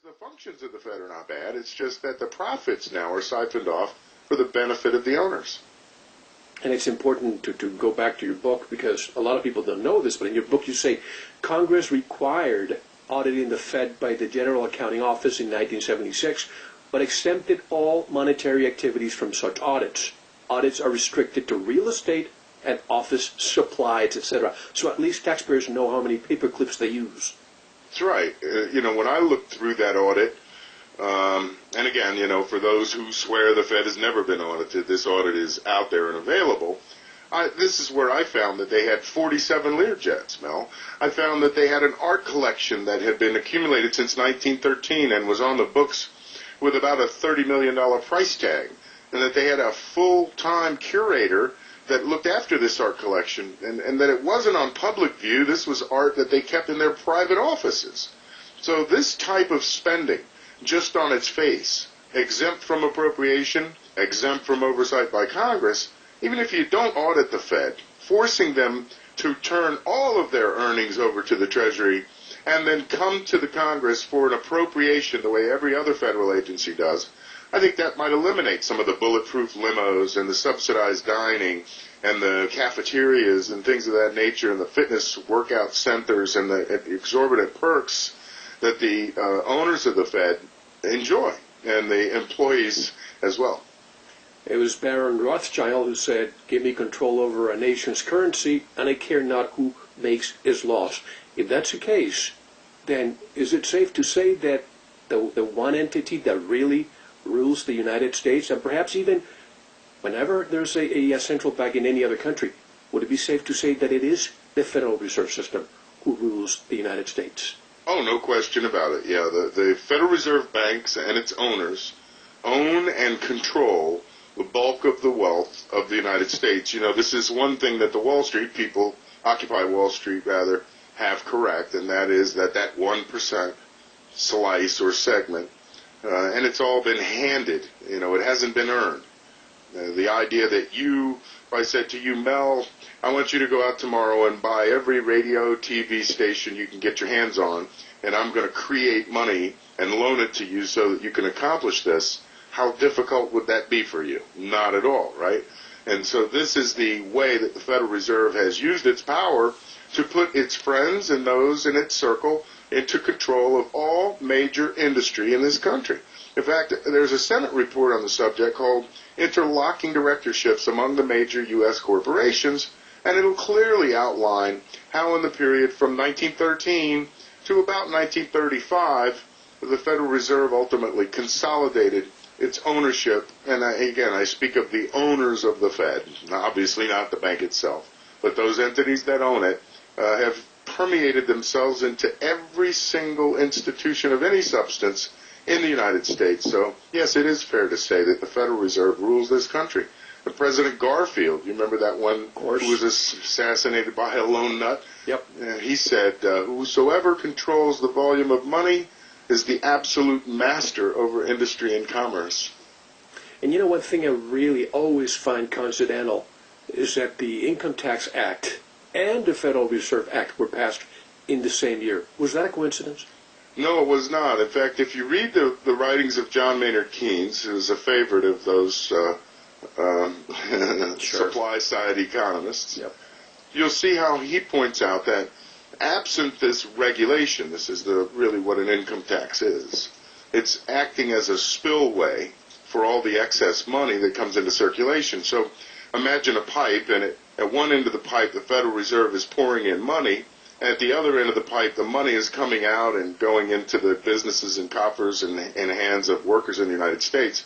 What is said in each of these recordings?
the functions of the Fed are not bad. It's just that the profits now are siphoned off for the benefit of the owners. And it's important to go back to your book, because a lot of people don't know this, but in your book you say Congress required auditing the Fed by the General Accounting Office in 1976, but exempted all monetary activities from such audits. Audits are restricted to real estate and office supplies, etc. So at least taxpayers know how many paper clips they use. That's right. When I looked through that audit, and again, for those who swear the Fed has never been audited, this audit is out there and available. This is where I found that they had 47 Learjets, Mel. I found that they had an art collection that had been accumulated since 1913 and was on the books with about a $30 million price tag, and that they had a full-time curator that looked after this art collection, and that it wasn't on public view. This was art that they kept in their private offices. So this type of spending, just on its face, exempt from appropriation, exempt from oversight by Congress, even if you don't audit the Fed, forcing them to turn all of their earnings over to the Treasury and then come to the Congress for an appropriation the way every other federal agency does, I think that might eliminate some of the bulletproof limos and the subsidized dining and the cafeterias and things of that nature and the fitness workout centers and the exorbitant perks that the owners of the Fed enjoy, and the employees as well. It was Baron Rothschild who said, "Give me control over a nation's currency, and I care not who makes its laws." If that's the case, then is it safe to say that the one entity that really rules the United States, and perhaps even whenever there's a central bank in any other country, would it be safe to say that it is the Federal Reserve System who rules the United States? Oh, no question about it. Yeah, the Federal Reserve banks and its owners own and control the bulk of the wealth of the United States. This is one thing that the Wall Street people, Occupy Wall Street rather, have correct, and that is that 1% slice or segment, and it's all been handed. It hasn't been earned. The idea that if I said to you, Mel, I want you to go out tomorrow and buy every radio, TV station you can get your hands on, and I'm going to create money and loan it to you so that you can accomplish this, how difficult would that be for you? Not at all, right? And so this is the way that the Federal Reserve has used its power to put its friends and those in its circle into control of all major industry in this country. In fact, there's a Senate report on the subject called Interlocking Directorships Among the Major U.S. Corporations, and it'll clearly outline how in the period from 1913 to about 1935, the Federal Reserve ultimately consolidated its ownership, and I speak of the owners of the Fed, obviously not the bank itself, but those entities that own it have permeated themselves into every single institution of any substance in the United States. So, yes, it is fair to say that the Federal Reserve rules this country. And President Garfield, you remember that one who was assassinated by a lone nut? Yep. He said, whosoever controls the volume of money is the absolute master over industry and commerce. And one thing I really always find coincidental is that the Income Tax Act and the Federal Reserve Act were passed in the same year. Was that a coincidence? No, it was not. In fact, if you read the writings of John Maynard Keynes, who was a favorite of those supply-side economists, yep, you'll see how he points out that absent this regulation, this is really what an income tax is. It's acting as a spillway for all the excess money that comes into circulation. So imagine a pipe, and at one end of the pipe, the Federal Reserve is pouring in money. At the other end of the pipe, the money is coming out and going into the businesses and coffers and hands of workers in the United States.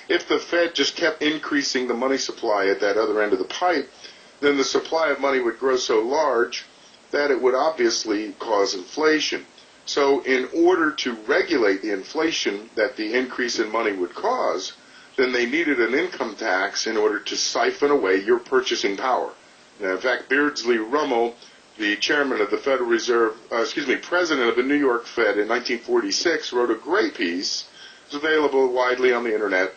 If the Fed just kept increasing the money supply at that other end of the pipe, then the supply of money would grow so large that it would obviously cause inflation. So in order to regulate the inflation that the increase in money would cause, then they needed an income tax in order to siphon away your purchasing power. Now, in fact, Beardsley Rummel, the chairman of the Federal Reserve, president of the New York Fed in 1946, wrote a great piece, it's available widely on the internet,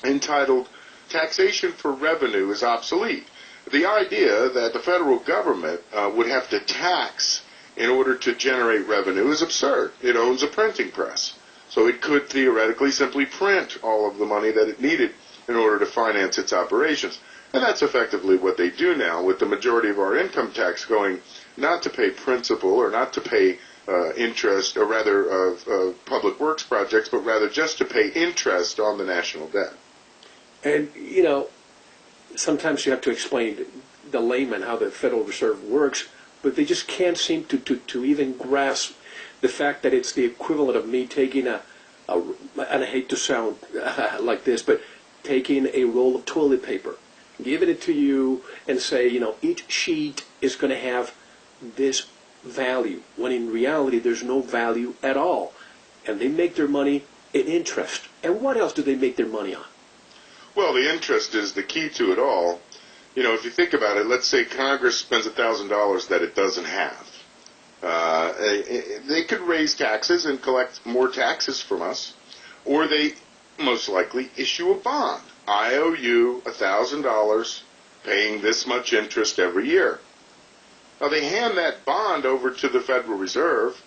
entitled Taxation for Revenue is Obsolete. The idea that the federal government would have to tax in order to generate revenue is absurd. It owns a printing press. So it could theoretically simply print all of the money that it needed in order to finance its operations. And that's effectively what they do now, with the majority of our income tax going not to pay principal or not to pay interest, or rather public works projects, but rather just to pay interest on the national debt. And, sometimes you have to explain the layman how the Federal Reserve works, but they just can't seem to even grasp the fact that it's the equivalent of me taking and I hate to sound like this, but taking a roll of toilet paper, giving it to you, and say, each sheet is going to have this value, when in reality there's no value at all. And they make their money in interest. And what else do they make their money on? Well, the interest is the key to it all. If you think about it, let's say Congress spends $1,000 that it doesn't have. They could raise taxes and collect more taxes from us, or they most likely issue a bond. I owe you $1,000, paying this much interest every year. Now they hand that bond over to the Federal Reserve,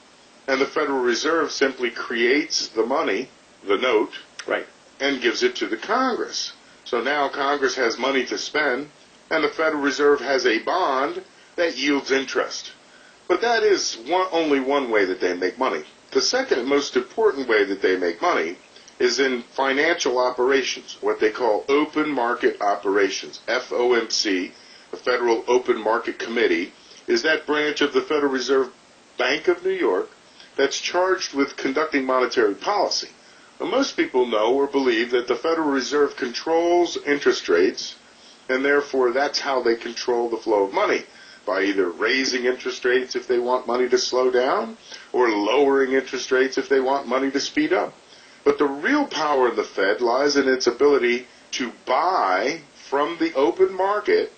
and the Federal Reserve simply creates the money, the note, right, and gives it to the Congress. So now Congress has money to spend, and the Federal Reserve has a bond that yields interest. But that is only one way that they make money. The second and most important way that they make money is in financial operations, what they call open market operations. FOMC, the Federal Open Market Committee, is that branch of the Federal Reserve Bank of New York that's charged with conducting monetary policy. Now, most people know or believe that the Federal Reserve controls interest rates, and therefore that's how they control the flow of money, by either raising interest rates if they want money to slow down, or lowering interest rates if they want money to speed up. But the real power of the Fed lies in its ability to buy from the open market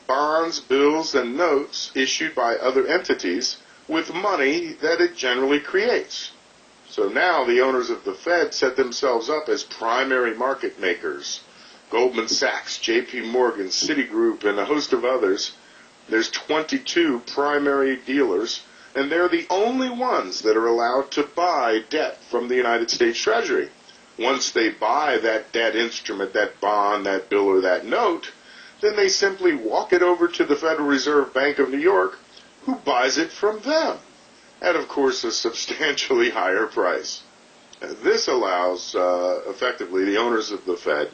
bonds, bills, and notes issued by other entities with money that it generally creates. So now the owners of the Fed set themselves up as primary market makers. Goldman Sachs, JP Morgan, Citigroup, and a host of others. There's 22 primary dealers, and they're the only ones that are allowed to buy debt from the United States Treasury. Once they buy that debt instrument, that bond, that bill, or that note, then they simply walk it over to the Federal Reserve Bank of New York, who buys it from them at, of course, a substantially higher price. This allows, effectively, the owners of the Fed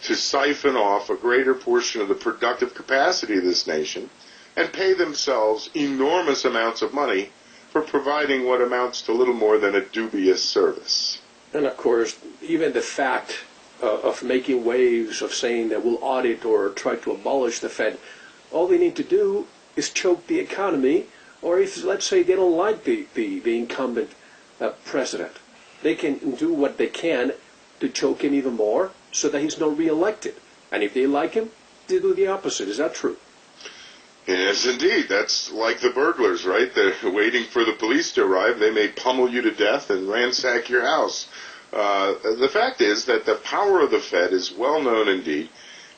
to siphon off a greater portion of the productive capacity of this nation and pay themselves enormous amounts of money for providing what amounts to little more than a dubious service. And, of course, even the fact of making waves of saying that we'll audit or try to abolish the Fed, all they need to do is choke the economy, or if, let's say, they don't like the incumbent president, they can do what they can to choke him even more so that he's not reelected. And if they like him, they do the opposite. Is that true? Yes, indeed. That's like the burglars, right? They're waiting for the police to arrive. They may pummel you to death and ransack your house. The fact is that the power of the Fed is well known indeed.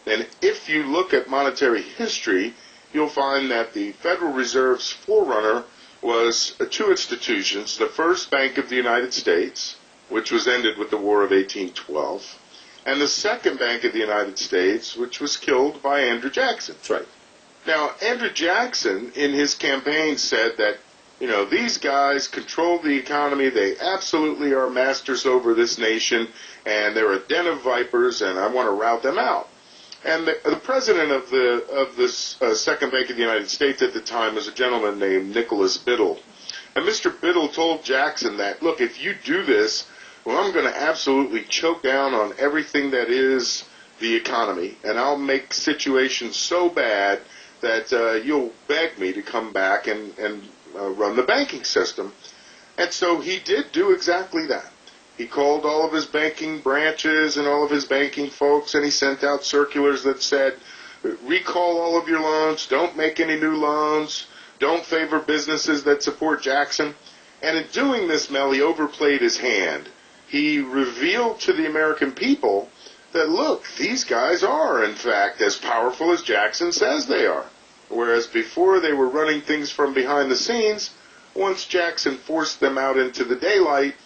And if you look at monetary history, you'll find that the Federal Reserve's forerunner was two institutions. The first Bank of the United States, which was ended with the War of 1812, and the second Bank of the United States, which was killed by Andrew Jackson. That's right. Now, Andrew Jackson, in his campaign, said that, these guys control the economy. They absolutely are masters over this nation, and they're a den of vipers, and I want to rout them out. And the president of this Second Bank of the United States at the time was a gentleman named Nicholas Biddle. And Mr. Biddle told Jackson that, look, if you do this, well, I'm going to absolutely choke down on everything that is the economy, and I'll make situations so bad that you'll beg me to come back and run the banking system. And so he did do exactly that. He called all of his banking branches and all of his banking folks, and he sent out circulars that said, recall all of your loans, don't make any new loans, don't favor businesses that support Jackson. And in doing this, Mel, he overplayed his hand. He revealed to the American people that, look, these guys are, in fact, as powerful as Jackson says they are. Whereas before they were running things from behind the scenes, once Jackson forced them out into the daylight,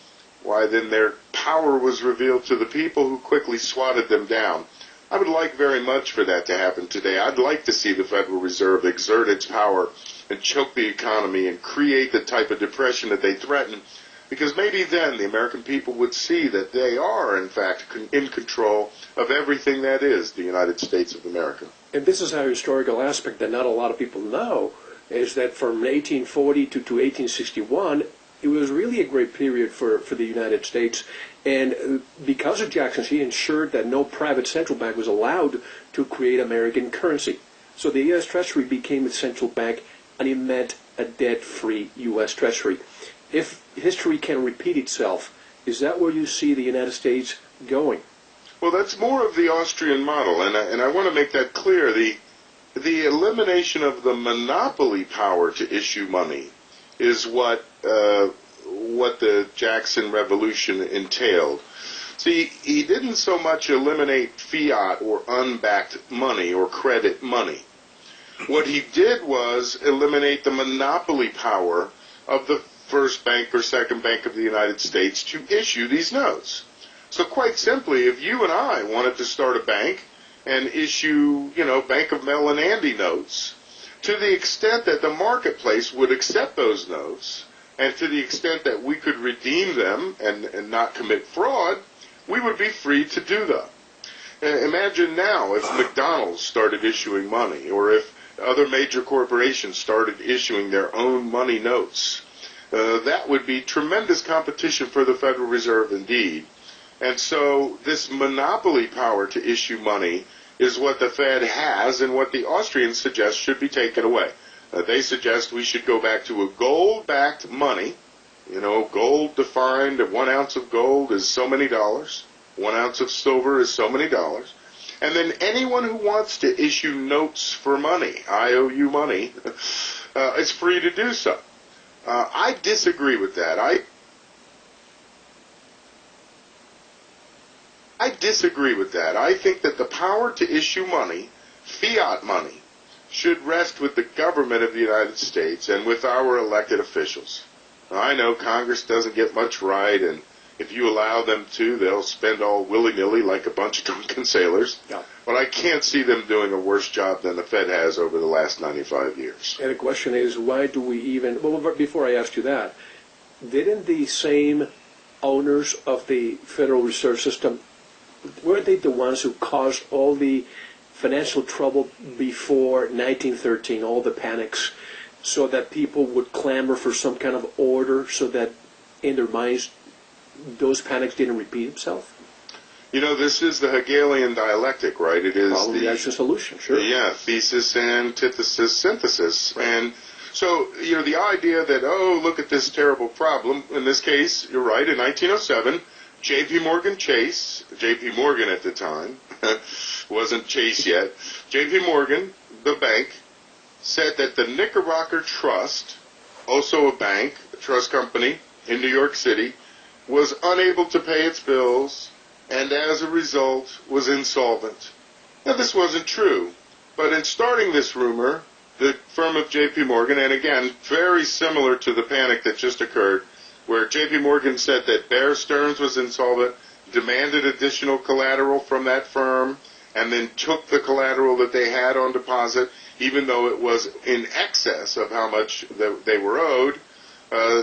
why, then their power was revealed to the people who quickly swatted them down. I would like very much for that to happen today. I'd like to see the Federal Reserve exert its power and choke the economy and create the type of depression that they threaten, because maybe then the American people would see that they are, in fact, in control of everything that is the United States of America. And this is a historical aspect that not a lot of people know, is that from 1840 to 1861, it was really a great period for the United States. And because of Jackson, he ensured that no private central bank was allowed to create American currency. So the U.S. Treasury became the central bank, and it meant a debt-free U.S. Treasury. If history can repeat itself, is that where you see the United States going? Well, that's more of the Austrian model, and I want to make that clear. The elimination of the monopoly power to issue money is what the Jackson Revolution entailed. See, he didn't so much eliminate fiat or unbacked money or credit money. What he did was eliminate the monopoly power of the first bank or second bank of the United States to issue these notes. So quite simply, if you and I wanted to start a bank and issue, Bank of Mel and Andy notes, to the extent that the marketplace would accept those notes, and to the extent that we could redeem them and not commit fraud, we would be free to do that. Imagine now if McDonald's started issuing money, or if other major corporations started issuing their own money notes. That would be tremendous competition for the Federal Reserve indeed. And so this monopoly power to issue money is what the Fed has and what the Austrians suggest should be taken away. They suggest we should go back to a gold-backed money. Gold defined, 1 ounce of gold is so many dollars. 1 ounce of silver is so many dollars. And then anyone who wants to issue notes for money, IOU money, is free to do so. I disagree with that. I disagree with that. I think that the power to issue money, fiat money, should rest with the government of the United States and with our elected officials. Now, I know Congress doesn't get much right, and if you allow them to, they'll spend all willy-nilly like a bunch of drunken sailors. Yeah. But I can't see them doing a worse job than the Fed has over the last 95 years. And the question is, why do we even... Well, before I ask you that, didn't the same owners of the Federal Reserve System, weren't they the ones who caused all the financial trouble before 1913, all the panics, so that people would clamor for some kind of order so that in their minds those panics didn't repeat themselves? This is the Hegelian dialectic, right? It is Problem, reaction, solution, sure. Yeah, thesis, antithesis, synthesis. Right. And so, the idea that, look at this terrible problem, in this case, you're right, in 1907, J.P. Morgan Chase, J.P. Morgan at the time, wasn't Chase yet, J.P. Morgan, the bank, said that the Knickerbocker Trust, also a bank, a trust company in New York City, was unable to pay its bills and as a result was insolvent. Now this wasn't true, but in starting this rumor, the firm of J.P. Morgan, and again, very similar to the panic that just occurred, where J.P. Morgan said that Bear Stearns was insolvent, demanded additional collateral from that firm, and then took the collateral that they had on deposit, even though it was in excess of how much they were owed.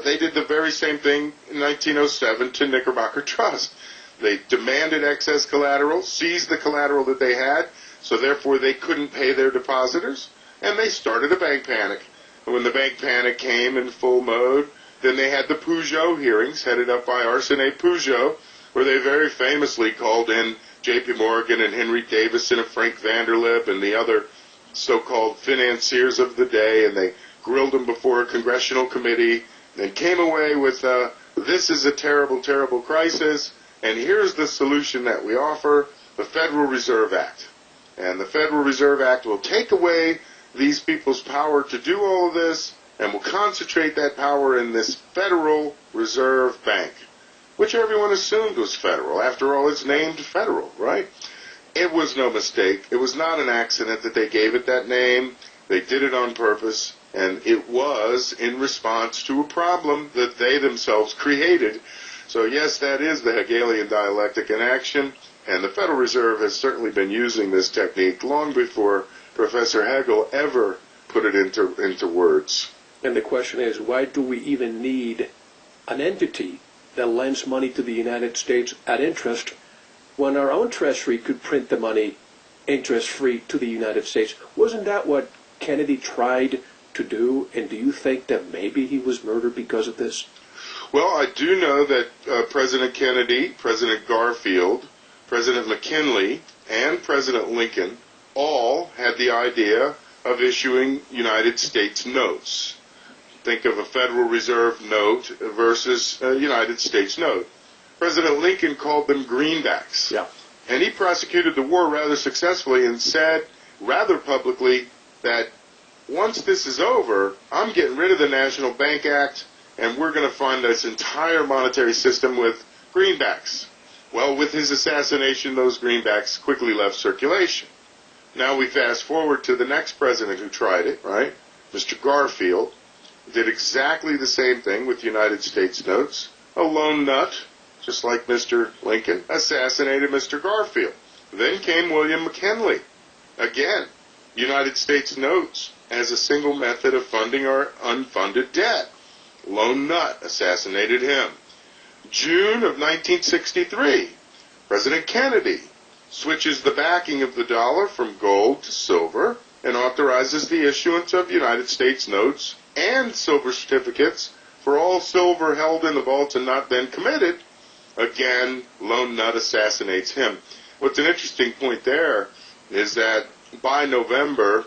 They did the very same thing in 1907 to Knickerbocker Trust. They demanded excess collateral, seized the collateral that they had, so therefore they couldn't pay their depositors, and they started a bank panic. And when the bank panic came in full mode, then they had the Peugeot hearings, headed up by Arsène Peugeot, where they very famously called in J.P. Morgan and Henry Davison and Frank Vanderlip and the other so-called financiers of the day, and they grilled them before a congressional committee, and came away with, this is a terrible, terrible crisis, and here's the solution that we offer, the Federal Reserve Act. And the Federal Reserve Act will take away these people's power to do all of this, and will concentrate that power in this Federal Reserve Bank, which everyone assumed was federal. After all, it's named federal, right? It was no mistake. It was not an accident that they gave it that name. They did it on purpose, and it was in response to a problem that they themselves created. So yes, that is the Hegelian dialectic in action, and the Federal Reserve has certainly been using this technique long before Professor Hegel ever put it into words. And the question is, why do we even need an entity that lends money to the United States at interest when our own treasury could print the money interest-free to the United States? Wasn't that what Kennedy tried to do? And do you think that maybe he was murdered because of this? Well, I do know that President Kennedy, President Garfield, President McKinley, and President Lincoln all had the idea of issuing United States notes. Think of a Federal Reserve note versus a United States note. President Lincoln called them greenbacks. Yeah. And he prosecuted the war rather successfully and said rather publicly that once this is over, I'm getting rid of the National Bank Act, and we're going to fund this entire monetary system with greenbacks. Well, with his assassination, those greenbacks quickly left circulation. Now we fast forward to the next president who tried it, right? Mr. Garfield did exactly the same thing with United States notes. A lone nut, just like Mr. Lincoln, assassinated Mr. Garfield. Then came William McKinley. Again, United States notes as a single method of funding our unfunded debt. Lone nut assassinated him. June of 1963, President Kennedy switches the backing of the dollar from gold to silver and authorizes the issuance of United States notes and silver certificates for all silver held in the vaults and not then committed. Again, lone nut assassinates him. What's an interesting point there is that by November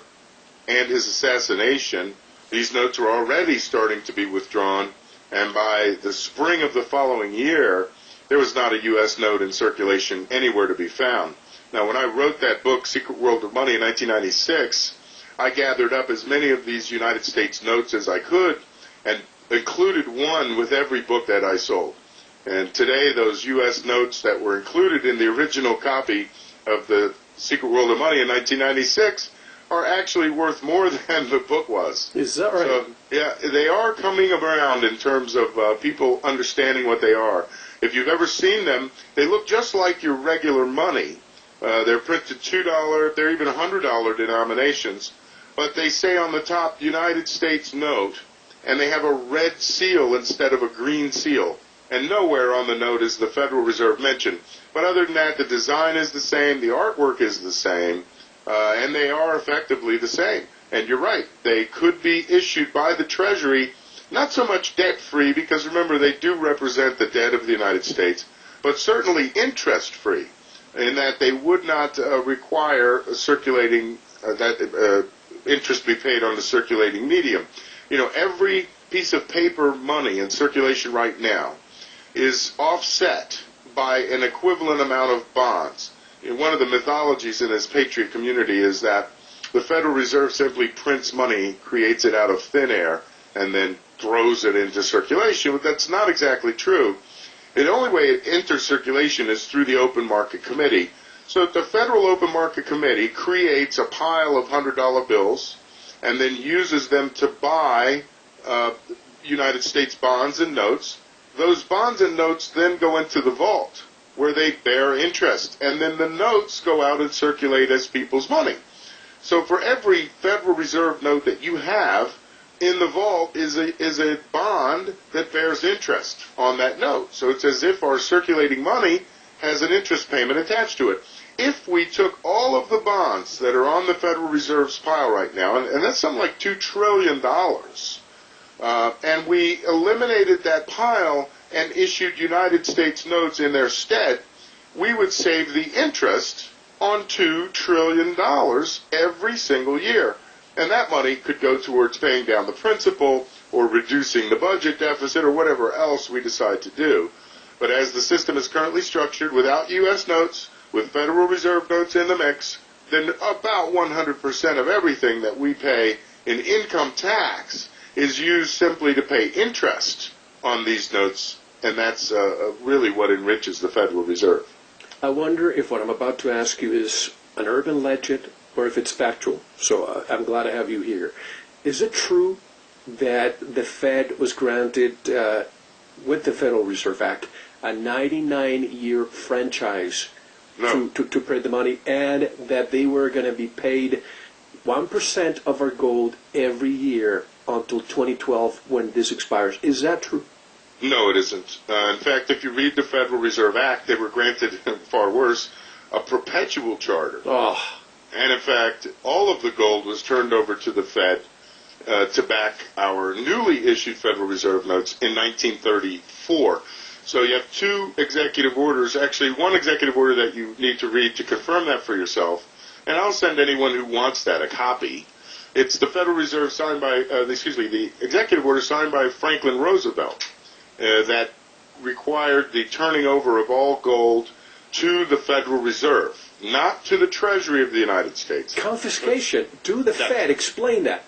and his assassination, these notes were already starting to be withdrawn, and by the spring of the following year, there was not a U.S. note in circulation anywhere to be found. Now, when I wrote that book, Secret World of Money, in 1996, I gathered up as many of these United States notes as I could and included one with every book that I sold. And today, those U.S. notes that were included in the original copy of the Secret World of Money in 1996 are actually worth more than the book was. Is that right? So, yeah, they are coming around in terms of people understanding what they are. If you've ever seen them, they look just like your regular money. They're printed $2, they're even $100 denominations, but they say on the top, United States note, and they have a red seal instead of a green seal. And nowhere on the note is the Federal Reserve mentioned. But other than that, the design is the same, the artwork is the same, and they are effectively the same. And you're right, they could be issued by the Treasury, not so much debt-free, because remember, they do represent the debt of the United States, but certainly interest-free, in that they would not require circulating, that interest be paid on the circulating medium. You know, every piece of paper money in circulation right now is offset by an equivalent amount of bonds. One of the mythologies in this patriot community is that the Federal Reserve simply prints money, creates it out of thin air, and then throws it into circulation. But that's not exactly true. The only way it enters circulation is through the Open Market Committee. So the Federal Open Market Committee creates a pile of $100 bills and then uses them to buy United States bonds and notes. Those bonds and notes then go into the vault, where they bear interest, and then the notes go out and circulate as people's money. So for every Federal Reserve note that you have, in the vault is a bond that bears interest on that note. So it's as if our circulating money has an interest payment attached to it. If we took all of the bonds that are on the Federal Reserve's pile right now, and that's something like $2 trillion, and we eliminated that pile and issued United States notes in their stead, we would save the interest on $2 trillion every single year. And that money could go towards paying down the principal or reducing the budget deficit or whatever else we decide to do. But as the system is currently structured, without U.S. notes, with Federal Reserve notes in the mix, then about 100% of everything that we pay in income tax is used simply to pay interest on these notes, and that's really what enriches the Federal Reserve. I wonder if what I'm about to ask you is an urban legend or if it's factual. So I'm glad to have you here. Is it true that the Fed was granted, with the Federal Reserve Act, a 99-year franchise No. to print the money, and that they were going to be paid 1% of our gold every year until 2012 when this expires. Is that true? No, it isn't. In fact, if you read the Federal Reserve Act, they were granted, far worse, a perpetual charter. Oh, And in fact, all of the gold was turned over to the Fed to back our newly issued Federal Reserve notes in 1934. So you have two executive orders, actually one executive order that you need to read to confirm that for yourself. And I'll send anyone who wants that a copy. It's the Federal Reserve signed by, the executive order signed by Franklin Roosevelt that required the turning over of all gold to the Federal Reserve, not to the Treasury of the United States. confiscation to the Fed. Explain that.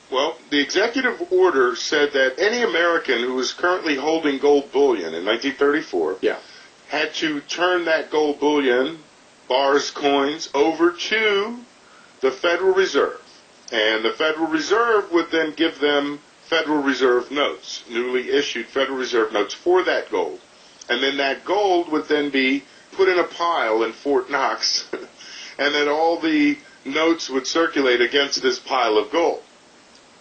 Well, the executive order said that any American who was currently holding gold bullion in 1934 Yeah. had to turn that gold bullion, bars, coins, over to the Federal Reserve. And the Federal Reserve would then give them Federal Reserve notes, newly issued Federal Reserve notes for that gold. And then that gold would then be put in a pile in Fort Knox, and then all the notes would circulate against this pile of gold.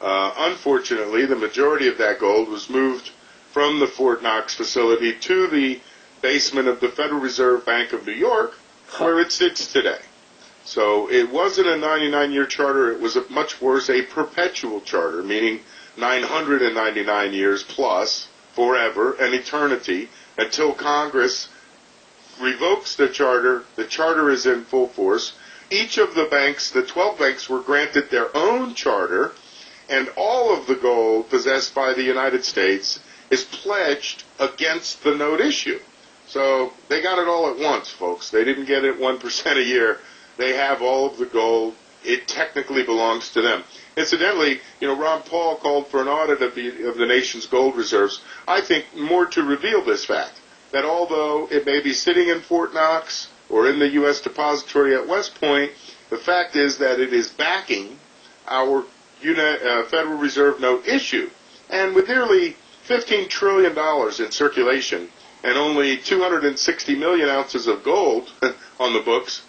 Unfortunately, the majority of that gold was moved from the Fort Knox facility to the basement of the Federal Reserve Bank of New York, where it sits today. So it wasn't a 99-year charter. It was much worse, a perpetual charter, meaning 999 years plus, forever, an eternity, until Congress revokes the charter. The charter is in full force. Each of the banks, the 12 banks, were granted their own charter, and all of the gold possessed by the United States is pledged against the note issue. So they got it all at once, folks. They didn't get it 1% a year. They have all of the gold. It technically belongs to them. Incidentally, Ron Paul called for an audit of the nation's gold reserves, I think more to reveal this fact, that although it may be sitting in Fort Knox or in the U.S. Depository at West Point, the fact is that it is backing our Federal Reserve note issue. And with nearly $15 trillion in circulation and only 260 million ounces of gold on the books,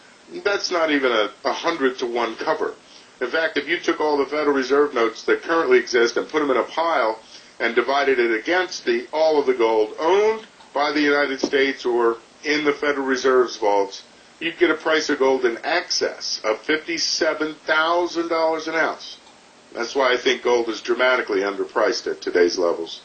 that's not even a 100-to-1 cover. In fact, if you took all the Federal Reserve notes that currently exist and put them in a pile and divided it against all of the gold owned by the United States or in the Federal Reserve's vaults, you'd get a price of gold in excess of $57,000 an ounce. That's why I think gold is dramatically underpriced at today's levels.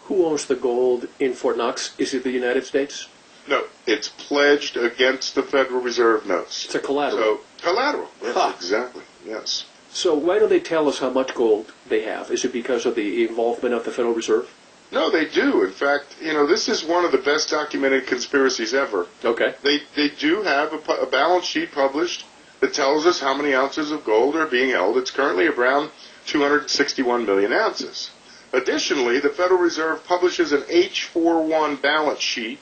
Who owns the gold in Fort Knox? Is it the United States? No, it's pledged against the Federal Reserve notes. It's a collateral. So, collateral. Yes, Huh. exactly. Yes. So why don't they tell us how much gold they have? Is it because of the involvement of the Federal Reserve? No, they do. In fact, this is one of the best documented conspiracies ever. Okay. They do have a balance sheet published that tells us how many ounces of gold are being held. It's currently around 261 million ounces. Additionally, the Federal Reserve publishes an H41 balance sheet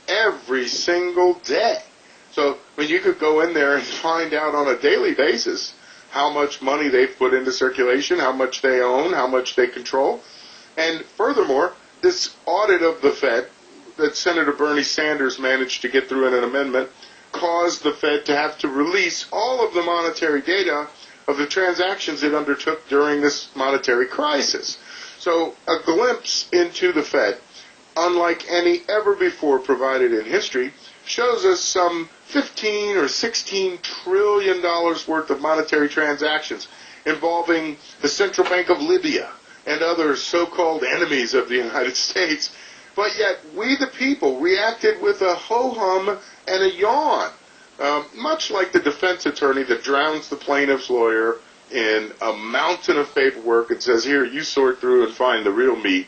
every single day. So, you could go in there and find out on a daily basis how much money they've put into circulation, how much they own, how much they control. And furthermore, this audit of the Fed that Senator Bernie Sanders managed to get through in an amendment caused the Fed to have to release all of the monetary data of the transactions it undertook during this monetary crisis. So a glimpse into the Fed, unlike any ever before provided in history, shows us some $15 or $16 trillion worth of monetary transactions involving the Central Bank of Libya and other so-called enemies of the United States. But yet we, the people, reacted with a ho-hum and a yawn, much like the defense attorney that drowns the plaintiff's lawyer in a mountain of paperwork and says, here, you sort through and find the real meat.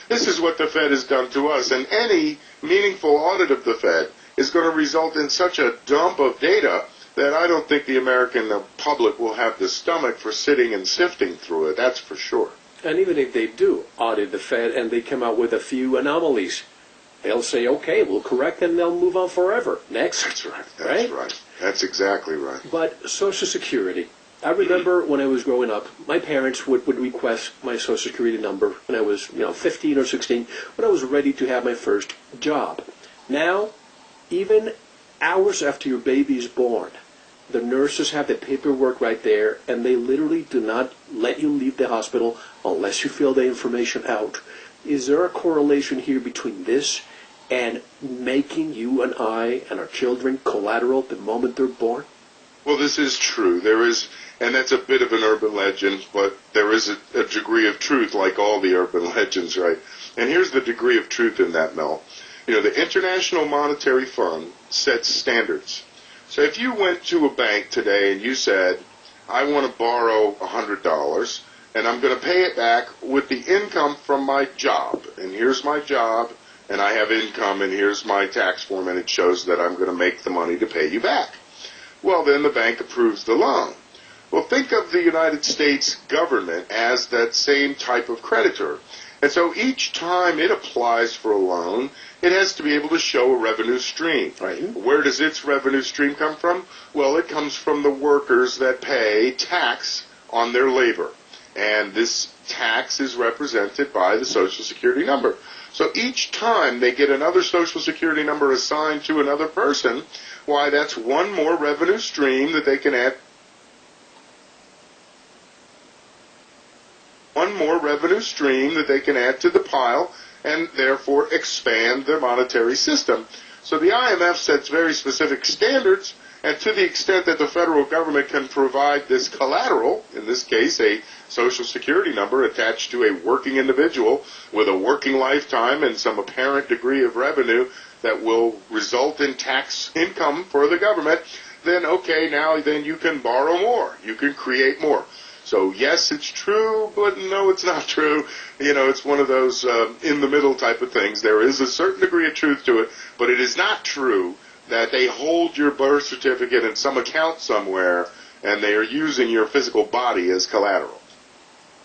This is what the Fed has done to us, and any meaningful audit of the Fed is going to result in such a dump of data that I don't think the American public will have the stomach for sitting and sifting through it, that's for sure. And even if they do audit the Fed and they come out with a few anomalies, they'll say, okay, we'll correct and they'll move on forever. Next. That's right. That's right. That's exactly right. But Social Security, I remember when I was growing up, my parents would request my Social Security number when I was, 15 or 16, when I was ready to have my first job. Now, even hours after your baby is born, the nurses have the paperwork right there, and they literally do not let you leave the hospital unless you fill the information out. Is there a correlation here between this and making you and I and our children collateral the moment they're born? Well, this is true. There is, and that's a bit of an urban legend, but there is a degree of truth, like all the urban legends, right? And here's the degree of truth in that, Mel. The International Monetary Fund sets standards. So if you went to a bank today and you said, I want to borrow $100, and I'm going to pay it back with the income from my job, and here's my job, and I have income, and here's my tax form, and it shows that I'm going to make the money to pay you back. Well, then the bank approves the loan. Well, think of the United States government as that same type of creditor. And so each time it applies for a loan, it has to be able to show a revenue stream. Right. Where does its revenue stream come from? Well, it comes from the workers that pay tax on their labor. And this tax is represented by the Social Security number. So each time they get another Social Security number assigned to another person, why, that's one more revenue stream that they can add. One more revenue stream that they can add to the pile and therefore expand their monetary system. So the IMF sets very specific standards, and to the extent that the federal government can provide this collateral, in this case a Social Security number attached to a working individual with a working lifetime and some apparent degree of revenue that will result in tax income for the government, then okay, now then you can borrow more. You can create more. So yes, it's true, but no, it's not true. It's one of those in-the-middle type of things. There is a certain degree of truth to it, but it is not true that they hold your birth certificate in some account somewhere and they are using your physical body as collateral.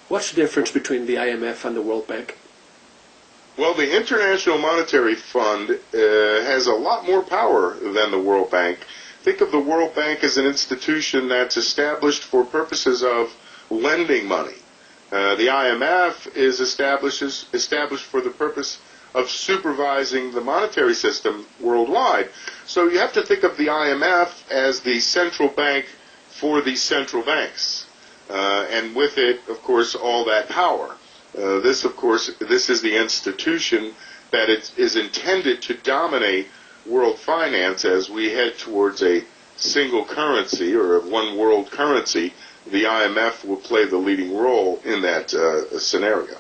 What's the difference between the IMF and the World Bank? Well, the International Monetary Fund has a lot more power than the World Bank. Think of the World Bank as an institution that's established for purposes of lending money. The IMF is established for the purpose of supervising the monetary system worldwide. So you have to think of the IMF as the central bank for the central banks. And with it, of course, all that power. This is the institution that is intended to dominate world finance as we head towards a single currency or one world currency. The IMF will play the leading role in that scenario.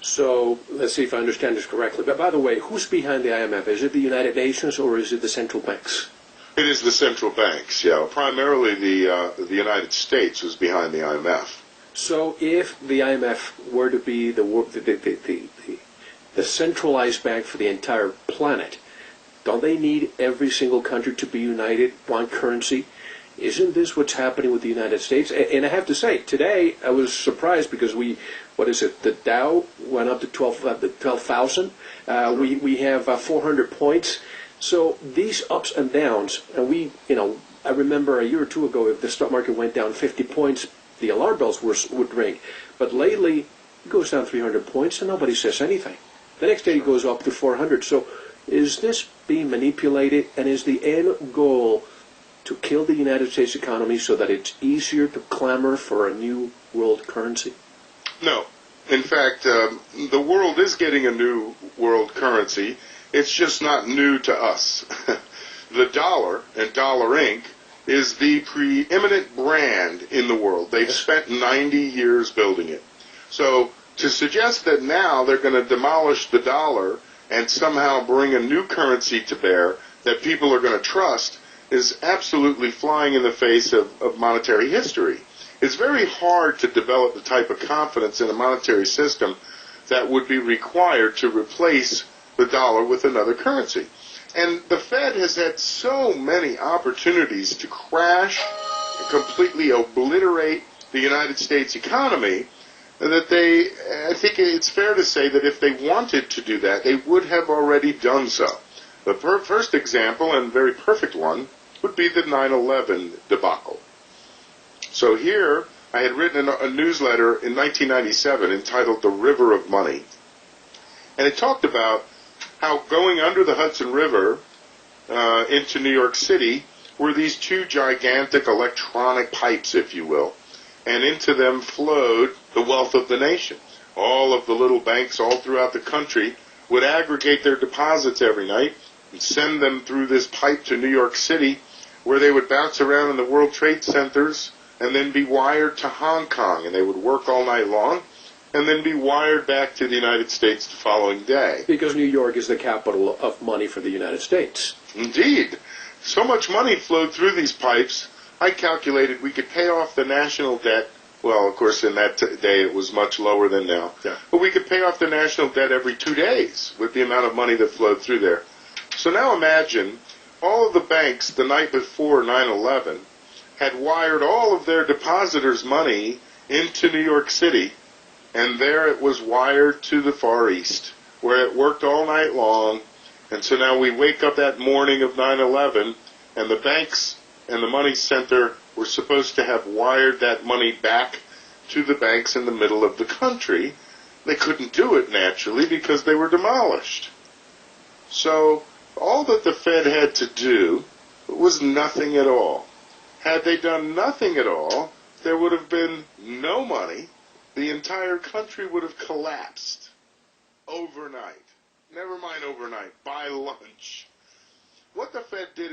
So let's see if I understand this correctly. But by the way, who's behind the IMF? Is it the United Nations or is it the central banks? It is the central banks, yeah. Primarily the United States is behind the IMF. So if the IMF were to be the centralized bank for the entire planet, don't they need every single country to be united, one currency? Isn't this what's happening with the United States? And I have to say, today I was surprised because the Dow went up to 12,000. We have 400 points. So these ups and downs, and I remember a year or two ago, if the stock market went down 50 points, the alarm bells would ring. But lately, it goes down 300 points and nobody says anything. The next day it goes up to 400. So is this being manipulated, and is the end goal to kill the United States economy so that it's easier to clamor for a new world currency? No. In fact, the world is getting a new world currency. It's just not new to us. The dollar and Dollar Inc. is the preeminent brand in the world. They've spent 90 years building it. So to suggest that now they're going to demolish the dollar and somehow bring a new currency to bear that people are going to trust is absolutely flying in the face of monetary history. It's very hard to develop the type of confidence in a monetary system that would be required to replace the dollar with another currency. And the Fed has had so many opportunities to crash and completely obliterate the United States economy that I think it's fair to say that if they wanted to do that, they would have already done so. The first example, and very perfect one, would be the 9/11 debacle. So here, I had written a newsletter in 1997 entitled The River of Money. And it talked about how going under the Hudson River into New York City were these two gigantic electronic pipes, if you will. And into them flowed the wealth of the nation. All of the little banks all throughout the country would aggregate their deposits every night and send them through this pipe to New York City, where they would bounce around in the World Trade Centers and then be wired to Hong Kong. And they would work all night long and then be wired back to the United States the following day. Because New York is the capital of money for the United States. Indeed. So much money flowed through these pipes, I calculated we could pay off the national debt. Well, of course, in that day it was much lower than now. Yeah. But we could pay off the national debt every 2 days with the amount of money that flowed through there. So now imagine all of the banks the night before 9/11 had wired all of their depositors' money into New York City, and there it was wired to the Far East, where it worked all night long. And so now we wake up that morning of 9/11, and the banks and the money center were supposed to have wired that money back to the banks in the middle of the country. They couldn't do it naturally because they were demolished. So all that the Fed had to do was nothing at all. Had they done nothing at all, there would have been no money. The entire country would have collapsed overnight. Never mind overnight, by lunch. What the Fed did